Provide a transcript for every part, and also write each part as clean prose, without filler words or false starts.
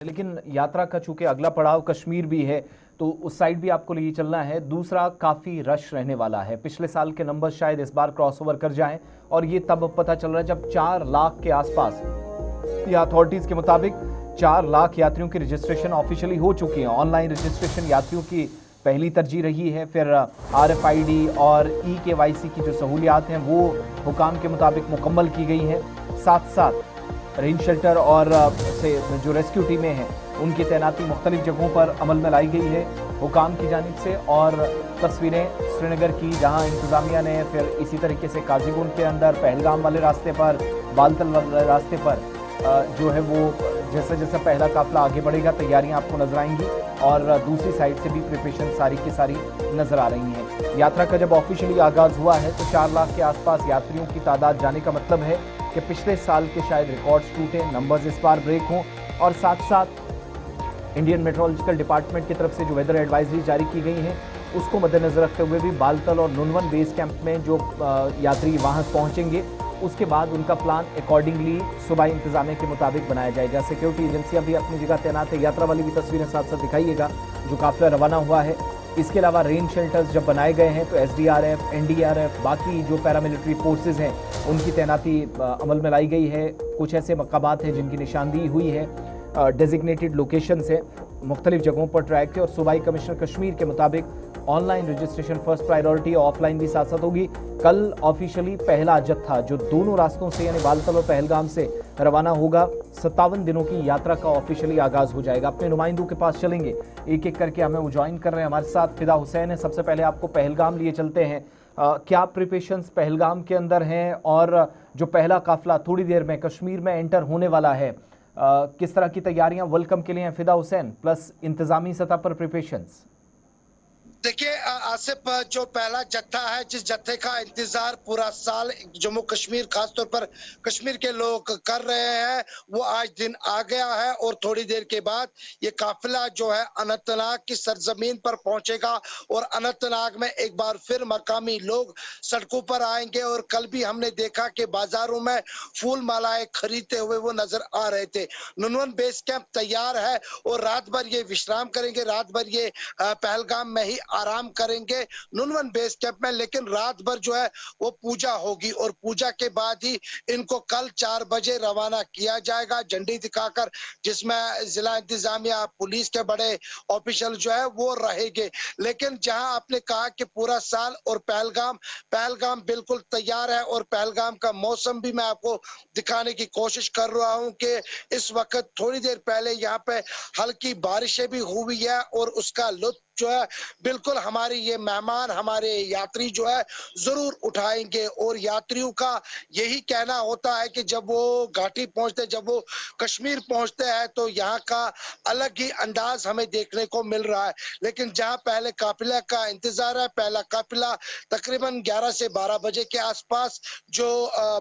लेकिन यात्रा का चूंकि अगला पड़ाव कश्मीर भी है तो उस साइड भी आपको ले चलना है। दूसरा, काफ़ी रश रहने वाला है। पिछले साल के नंबर शायद इस बार क्रॉस ओवर कर जाएं और ये तब पता चल रहा है जब 4 लाख के आसपास या अथॉरिटीज़ के मुताबिक 4 लाख यात्रियों की रजिस्ट्रेशन ऑफिशियली हो चुकी है। ऑनलाइन रजिस्ट्रेशन यात्रियों की पहली तरजीह रही है। फिर RFID और EKYC की जो सहूलियात हैं वो हुकाम के मुताबिक मुकम्मल की गई हैं। साथ साथ रेन शेल्टर और से जो रेस्क्यू टीमें हैं उनकी तैनाती मुख्तलिफ जगहों पर अमल में लाई गई है हुकाम की जानिब से। और तस्वीरें श्रीनगर की, जहां इंतज़ामिया ने फिर इसी तरीके से काजीगुंड के अंदर पहलगाम वाले रास्ते पर, बालतल वाले रास्ते पर जो है वो जैसे जैसे पहला काफिला आगे बढ़ेगा तैयारियां आपको नजर आएंगी और दूसरी साइड से भी प्रिपरेशन सारी की सारी नजर आ रही हैं। यात्रा का जब ऑफिशियली आगाज हुआ है तो 4 लाख के आसपास यात्रियों की तादाद जाने का मतलब है कि पिछले साल के शायद रिकॉर्ड्स टूटे, नंबर्स इस बार ब्रेक हों। और साथ साथ इंडियन मेट्रोलॉजिकल डिपार्टमेंट की तरफ से जो वेदर एडवाइजरी जारी की गई हैं उसको मद्देनजर रखते हुए भी बालतल और नुनवन बेस कैंप में जो यात्री वहां पहुंचेंगे उसके बाद उनका प्लान अकॉर्डिंगली सूबाई इंतजामिया के मुताबिक बनाया जाएगा। सिक्योरिटी एजेंसियां भी अपनी जगह तैनात है। यात्रा वाली भी तस्वीरें साथ साथ दिखाइएगा जो काफिला रवाना हुआ है। इसके अलावा रेन शेल्टर्स जब बनाए गए हैं तो SDRF, NDRF, बाकी जो पैरामिलिट्री फोर्सेज हैं उनकी तैनाती अमल में लाई गई है। कुछ ऐसे मकामात हैं जिनकी निशानदेही हुई है, डेजिग्नेटेड लोकेशन है, मुख्तलिफ जगहों पर ट्रैक है। और सूबाई कमिश्नर कश्मीर के मुताबिक online registration first priority, offline भी साथ साथ होगी। कल ऑफिशियली पहला जत्था जो दोनों रास्तों से यानी बालतल और पहलगाम से रवाना होगा, 57 दिनों की यात्रा का ऑफिशियली आगाज हो जाएगा। अपने नुमाइंदों के पास चलेंगे, एक एक करके हमें वो ज्वाइन कर रहे हैं। हमारे साथ फिदा हुसैन है। सबसे पहले आपको पहलगाम लिए चलते हैं। क्या प्रिपरेशंस पहलगाम के अंदर हैं और जो पहला काफिला थोड़ी देर में कश्मीर में एंटर होने वाला है किस तरह की तैयारियां वेलकम के लिए हैं? फिदा हुसैन, प्लस इंतजामी सतह पर प्रिपरेशंस। देखिए आसिफ, जो पहला जत्था है, जिस जत्थे का इंतजार पूरा साल जम्मू कश्मीर, खासतौर पर कश्मीर के लोग कर रहे हैं, वो आज दिन आ गया है। और थोड़ी देर के बाद ये काफिला जो है अनंतनाग की सरजमीन पर पहुंचेगा और अनंतनाग में एक बार फिर मकामी लोग सड़कों पर आएंगे। और कल भी हमने देखा कि बाजारों में फूल मालाएं खरीदते हुए वो नजर आ रहे थे। नुनवन बेस कैंप तैयार है और रात भर ये विश्राम करेंगे, रात भर ये पहलगाम में ही आराम करेंगे नुनवन बेस कैंप में। लेकिन रात भर जो है वो पूजा होगी और पूजा के बाद ही इनको कल 4 बजे रवाना किया जाएगा झंडी दिखाकर, जिसमें जिला इंतजामिया, पुलिस के बड़े ऑफिशियल जो है वो रहेंगे। लेकिन जहां आपने कहा कि पूरा साल और पहलगाम पहलगाम बिल्कुल तैयार है। और पहलगाम का मौसम भी मैं आपको दिखाने की कोशिश कर रहा हूं कि इस वक्त थोड़ी देर पहले यहाँ पे हल्की बारिशें भी हुई है और उसका लुत्फ जो है बिल्कुल हमारे ये मेहमान, हमारे यात्री जो है जरूर उठाएंगे। और यात्रियों का यही कहना होता है कि जब वो घाटी पहुंचते, जब वो कश्मीर पहुंचते हैं तो यहाँ का अलग ही अंदाज हमें देखने को मिल रहा है। लेकिन जहां पहले काफिला का इंतजार है, पहला काफिला तकरीबन 11 से 12 बजे के आसपास जो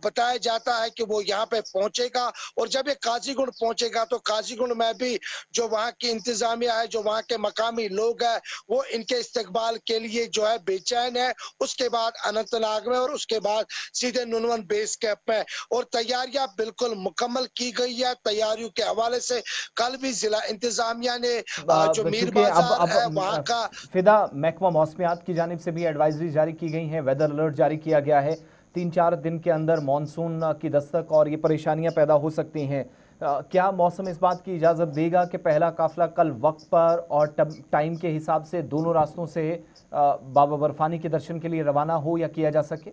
बताया जाता है कि वो यहाँ पे पहुंचेगा। और जब ये काजीगुंड पहुंचेगा तो काजीगुंड में भी जो वहाँ की इंतजामिया है, जो वहाँ के मकामी लोग हैं, वो इनके इस्तकबाल के लिए जो है बेचैन है। उसके बाद अनंतनाग में और उसके बाद सीधे नुनवन बेस कैंप में। और तैयारियां बिल्कुल मुकम्मल की गई है। तैयारियों के हवाले से कल भी जिला इंतजामिया ने जो मीर चूंकि बाजार है वहां का फिदा महकमा मौसमियात की जानिब से भी एडवाइजरी जारी की गई है, वेदर अलर्ट जारी किया गया है। 3-4 दिन के अंदर मानसून की दस्तक और ये परेशानियां पैदा हो सकती हैं। क्या मौसम इस बात की इजाज़त देगा कि पहला काफिला कल वक्त पर और टाइम के हिसाब से दोनों रास्तों से बाबा बर्फानी के दर्शन के लिए रवाना हो या किया जा सके?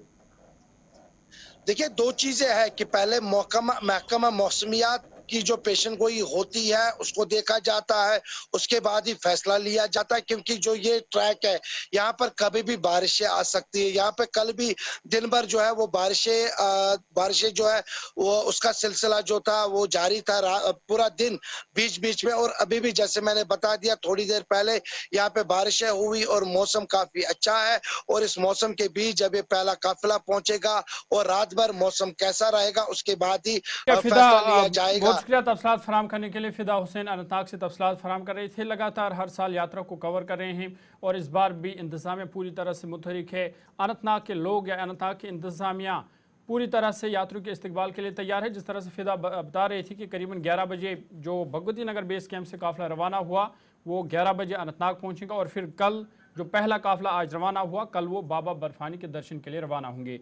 देखिए, 2 चीजें हैं कि पहले महकमा मौसमियात की जो पेशन गोई होती है उसको देखा जाता है, उसके बाद ही फैसला लिया जाता है। क्योंकि जो ये ट्रैक है यहाँ पर कभी भी बारिशें आ सकती है। यहाँ पे कल भी दिन भर जो है वो बारिशें जो है वो उसका सिलसिला जो था वो जारी था पूरा दिन बीच बीच में। और अभी भी जैसे मैंने बता दिया थोड़ी देर पहले यहाँ पे बारिशें हुई और मौसम काफी अच्छा है। और इस मौसम के बीच जब ये पहला काफिला पहुंचेगा और रात भर मौसम कैसा रहेगा उसके बाद ही फिदा, फैसला लिया जाएगा। बहुत शुक्रिया तफसीलात फराम करने के लिए। फिदा हुसैन अनंतनाग से तफसीलात फराम कर रहे थे। लगातार हर साल यात्रा को कवर कर रहे हैं और इस बार भी इंतजामिया पूरी तरह से मुतहरिक है। अनंतनाग के लोग या अनंतनाग की इंतजामिया पूरी तरह से यात्रियों के इस्तकबाल के लिए तैयार है। जिस तरह से फिदा बता रही थी कि करीबन 11 बजे जो भगवती नगर बेस कैंप से काफिला रवाना हुआ वो 11 बजे अनंतनाग पहुंचेगा और फिर कल जो पहला काफिला आज रवाना हुआ कल वो बाबा बर्फानी के दर्शन के लिए रवाना होंगे।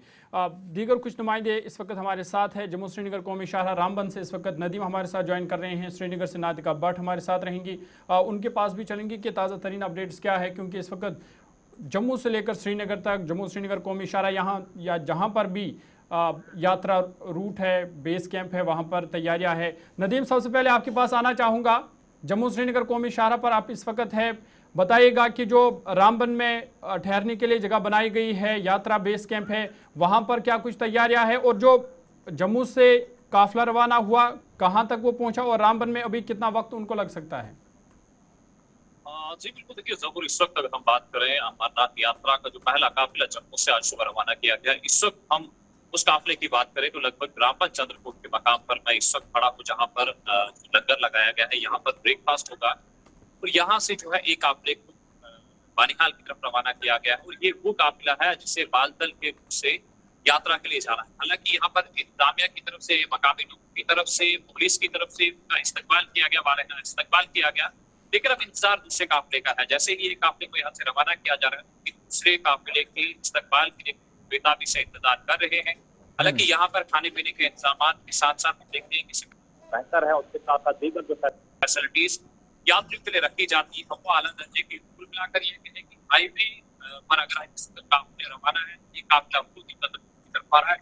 दीगर कुछ नुमाइंदे इस वक्त हमारे साथ है। जम्मू श्रीनगर कौमी शाहराह रामबन से इस वक्त नदीम हमारे साथ ज्वाइन कर रहे हैं। श्रीनगर से नातिका भट्ट हमारे साथ रहेंगी, उनके पास भी चलेंगी कि ताज़ा तरीन अपडेट्स क्या है, क्योंकि इस वक्त जम्मू से लेकर श्रीनगर तक जम्मू श्रीनगर कौमी शाहराह यहाँ या जहाँ पर भी यात्रा रूट है, बेस कैंप है, वहाँ पर तैयारियाँ है। नदीम, सबसे पहले आपके पास आना चाहूँगा, जम्मू श्रीनगर कौमी शाहराह पर आप इस वक्त है, बताइएगा कि जो रामबन में ठहरने के लिए जगह बनाई गई है, यात्रा बेस कैंप है, वहाँ पर क्या कुछ तैयारियाँ है और जो जम्मू से काफिला रवाना हुआ कहाँ तक वो पहुँचा और रामबन में अभी कितना वक्त उनको लग सकता है? जी बिल्कुल, देखिए जरूर इस वक्त अगर हम बात करें अमरनाथ यात्रा का जो पहला काफिला जम्मू से आज सुबह रवाना किया गया, इस वक्त हम उस काफिले की बात करें तो लगभग रामबन चंद्रकोट के मकाम पर मैं इस वक्त खड़ा हूँ, जहाँ पर लंगर लगाया गया है। यहाँ पर ब्रेकफास्ट होगा और यहाँ से जो है एक काफिले को बानिहाल की तरफ रवाना किया गया है और ये वो काफिला है जिसे बालतल के रूट से यात्रा के लिए जाना है। हालांकि यहाँ पर इंतजामिया की तरफ से, मकामी लोगों की तरफ से, पुलिस की तरफ से इस्तकबाल किया गया, वाला इस्तकबाल किया गया, लेकिन अब इंतजार दूसरे काफिले का है। जैसे ही ये काफिले को यहाँ से रवाना किया जा रहा है, दूसरे काफिले के इस्तकबाल के लिए बेताबी से इंतजार कर रहे हैं। हालांकि यहाँ पर खाने पीने के इंतजाम के साथ साथ हम देखते हैं कि बेहतर है, उसके साथ साथ दीगर जो फैसिलिटीज यात्रियों के लिए रखी जाती है वो आला दर्जे की। कुल मिलाकर ये कहें कि हाईवे पर अगर काफिले रवाना है, ये काफिला पूरी तरफ आ रहा है।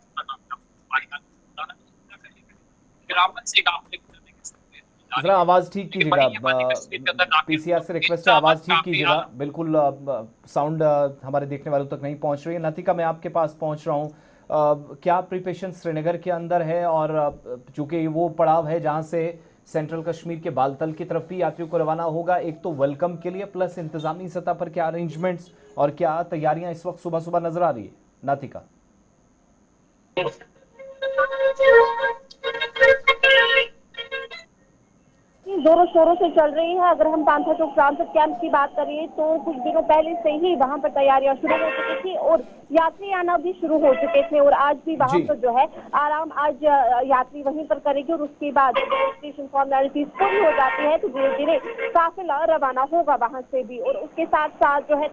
जरा आवाज ठीक कीजिएगा, पीसीआर से रिक्वेस्ट है आवाज ठीक कीजिएगा, बिल्कुल साउंड हमारे देखने वालों तक नहीं पहुंच रही है। नातिका, मैं आपके पास पहुंच रहा हूं, क्या प्रिपरेशन श्रीनगर के अंदर है और चूंकि वो पड़ाव है जहां से सेंट्रल कश्मीर के बालतल की तरफ भी यात्रियों को रवाना होगा, एक तो वेलकम के लिए प्लस इंतजामी सतह पर क्या अरेंजमेंट्स और क्या तैयारियां इस वक्त सुबह सुबह नजर आ रही है? नातिका जोरों शोरों से चल रही है। अगर हम तांथा चौक ट्रांजिट कैंप की बात करें तो कुछ दिनों पहले से ही वहां पर तैयारियां शुरू हो चुकी थी और यात्री आना भी शुरू हो चुके थे और आज भी वहां पर जो है आराम आज यात्री वहीं पर करेगी और उसके बाद रजिस्ट्रेशन फॉर्मेलिटीज पूरी हो जाती है तो धीरे धीरे काफिला रवाना होगा वहां से भी। और उसके साथ साथ जो है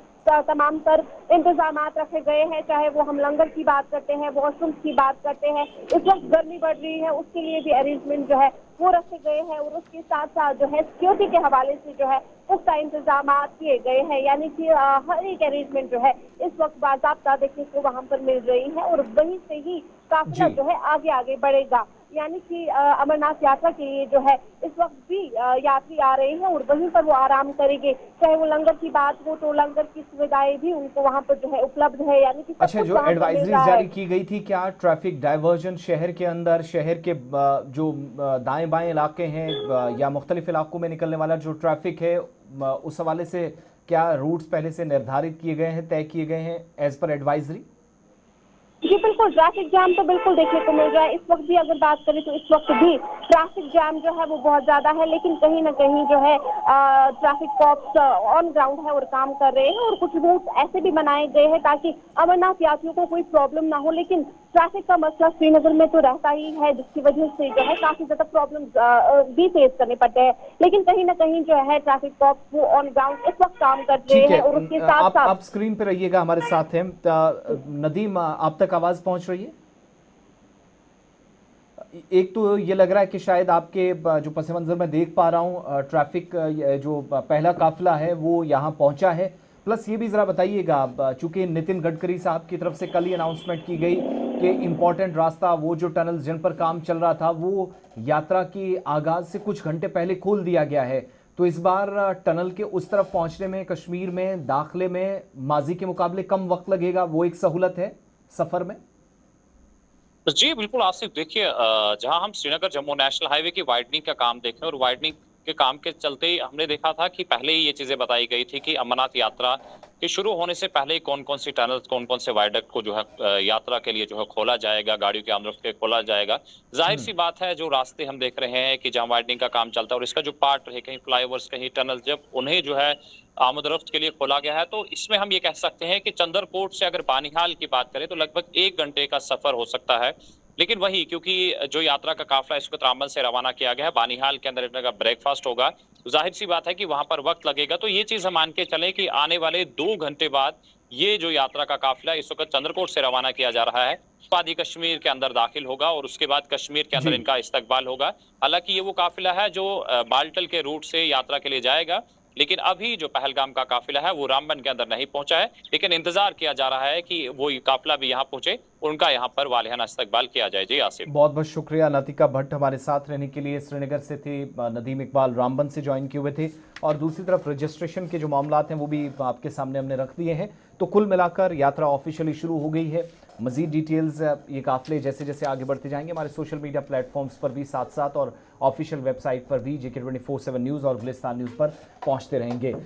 तमाम तर इंतजाम रखे गए हैं, चाहे वो हम लंगर की बात करते हैं, वॉशरूम की बात करते हैं। इस वक्त गर्मी बढ़ रही है, उसके लिए भी अरेंजमेंट जो है वो रखे गए हैं और उसके साथ साथ जो है सिक्योरिटी के हवाले से जो है पुख्ता इंतजाम किए गए हैं, यानी कि हर एक अरेंजमेंट जो है इस वक्त बाज़ाब्ता देखने को वहां पर मिल रही है और वहीं से ही काफिला जो है आगे आगे बढ़ेगा। यानी कि अमरनाथ यात्रा के लिए जो है इस वक्त भी यात्री आ रहे हैं और वहीं पर वो आराम करेंगे, चाहे वो लंगर की बात हो तो लंगर की सुविधाएं भी उनको वहां पर जो है उपलब्ध है। यानी कि अच्छा, जो एडवाइजरी जारी की गई थी, क्या ट्रैफिक डाइवर्जन शहर के अंदर, शहर के जो दाएं बाएं इलाके हैं या मुख्तलिफ इलाकों में निकलने वाला जो ट्रैफिक है, उस हवाले से क्या रूट्स पहले से निर्धारित किए गए हैं, तय किए गए हैं एज पर एडवाइजरी? जी बिल्कुल, ट्रैफिक जाम तो बिल्कुल देखने को मिल रहा है। इस वक्त भी अगर बात करें तो इस वक्त भी ट्रैफिक जाम जो है वो बहुत ज्यादा है, लेकिन कहीं ना कहीं जो है ट्रैफिक कॉप्स ऑन ग्राउंड है और काम कर रहे हैं और कुछ रूट ऐसे भी बनाए गए हैं ताकि अमरनाथ यात्रियों को कोई प्रॉब्लम ना हो। लेकिन ट्रैफिक का मसला श्रीनगर में तो रहता ही है, जिसकी वजह से जो है काफी ज्यादा प्रॉब्लम भी फेस करने पड़ते हैं, लेकिन कहीं ना कहीं जो है ट्रैफिक कॉप्स वो ऑन ग्राउंड इस वक्त काम कर रहे हैं। और उसके साथ साथ आप स्क्रीन पे रहिएगा, हमारे साथ हैं नदीम, आप तक आवाज पहुंच रही है? एक तो ये लग रहा है कि शायद आपके जो पस मंजर में देख पा रहा हूँ ट्रैफिक जो पहला काफिला है वो यहाँ पहुंचा है। प्लस ये भी जरा बताइएगा, चूंकि नितिन गडकरी साहब की तरफ से कल ही अनाउंसमेंट की गई कि इम्पोर्टेंट रास्ता वो जो टनल जिन पर काम चल रहा था वो यात्रा की आगाज से कुछ घंटे पहले खोल दिया गया है, तो इस बार टनल के उस तरफ पहुंचने में, कश्मीर में दाखिले में माजी के मुकाबले कम वक्त लगेगा, वो एक सहूलत है सफर में? जी बिल्कुल आसिफ, देखिए जहां हम श्रीनगर जम्मू नेशनल हाईवे की वाइडनिंग का काम देखें और वाइडनिंग के काम के चलते ही हमने देखा था कि पहले ही ये चीजें बताई गई थी कि अमरनाथ यात्रा कि शुरू होने से पहले ही कौन कौन सी टनल, कौन कौन से वायडक्ट को जो है यात्रा के लिए जो है खोला जाएगा, गाड़ियों के आमदरफ्त के खोला जाएगा। जाहिर सी बात है, जो रास्ते हम देख रहे हैं कि जहां वाइडनिंग का काम चलता है और इसका जो पार्ट है, कहीं फ्लाईओवर्स, कहीं टनल, जब उन्हें जो है आमदरफ्त के लिए खोला गया है, तो इसमें हम ये कह सकते हैं कि चंदरकोट से अगर बानिहाल की बात करें तो लगभग 1 घंटे का सफर हो सकता है। लेकिन वही, क्योंकि जो यात्रा का काफिला है इसको रामबन से रवाना किया गया है, बानिहाल के अंदर इनका ब्रेकफास्ट होगा, तो जाहिर सी बात है कि वहां पर वक्त लगेगा। तो ये चीज हम मान के चलें कि आने वाले 2 घंटे बाद ये जो यात्रा का काफिला इस वक्त चंद्रकोट से रवाना किया जा रहा है, वादी कश्मीर के अंदर दाखिल होगा और उसके बाद कश्मीर के अंदर इनका इस्तकबाल होगा। हालांकि ये वो काफिला है जो बाल्टल के रूट से यात्रा के लिए जाएगा, लेकिन अभी जो पहलगाम का काफिला है वो रामबन के अंदर नहीं पहुंचा है, लेकिन इंतजार किया जा रहा है कि वो काफिला भी यहाँ पहुंचे, उनका यहाँ पर वालिहाना इस्तकबाल किया जाए। जी आसिफ, बहुत बहुत शुक्रिया लतिका भट्ट हमारे साथ रहने के लिए। श्रीनगर से थे नदीम इकबाल, रामबन से ज्वाइन किए हुए थे, और दूसरी तरफ रजिस्ट्रेशन के जो मामला हैं वो भी आपके सामने हमने रख दिए हैं। तो कुल मिलाकर यात्रा ऑफिशियली शुरू हो गई है। मजीद डिटेल्स ये काफिले जैसे जैसे आगे बढ़ते जाएंगे हमारे सोशल मीडिया प्लेटफॉर्म्स पर भी, साथ साथ और ऑफिशियल वेबसाइट पर भी JK24/7 न्यूज़ और गुलिस्तान न्यूज़ पर पहुंचते रहेंगे।